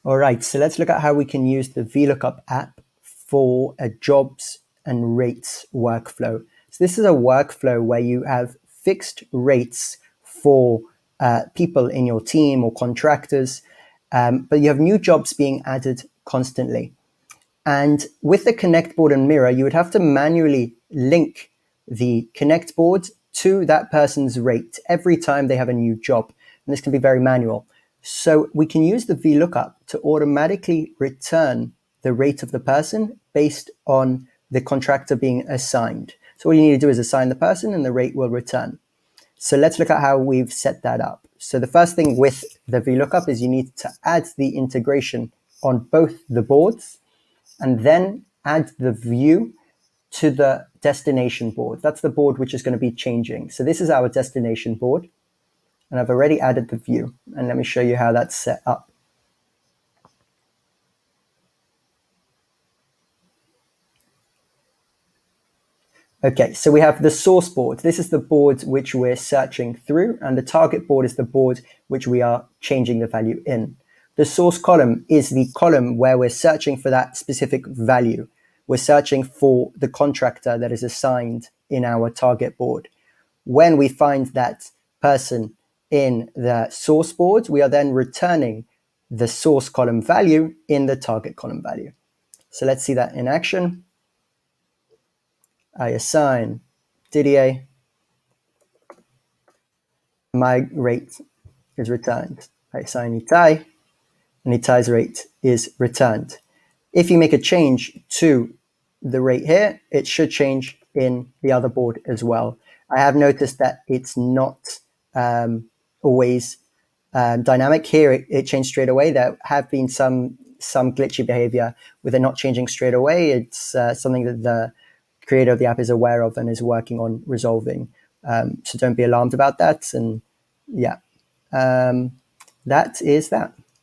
All right, so let's look at how we can use the VLOOKUP app for a jobs and rates workflow. So this is a workflow where you have fixed rates for people in your team or contractors, but you have new jobs being added constantly. And with the connect board and mirror, you would have to manually link the connect board to that person's rate every time they have a new job. And this can be very manual. So we can use the VLOOKUP to automatically return the rate of the person based on the contractor being assigned. So all you need to do is assign the person and the rate will return. So let's look at how we've set that up. So the first thing with the VLOOKUP is you need to add the integration on both the boards and then add the view to the destination board. That's the board which is going to be changing. So this is our destination board. And I've already added the view. And let me show you how that's set up. Okay, so we have the source board. This is the board which we're searching through, and the target board is the board which we are changing the value in. The source column is the column where we're searching for that specific value. We're searching for the contractor that is assigned in our target board. When we find that person in the source board, we are then returning the source column value in the target column value. So let's see that in action. I assign Didier. My rate is returned. I assign Itai, and Itai's rate is returned. If you make a change to the rate here, it should change in the other board as well. I have noticed that it's not always dynamic. Here it changed straight away. There have been some glitchy behavior with it not changing straight away. It's something that the creator of the app is aware of and is working on resolving. So don't be alarmed about that. And yeah, that is that.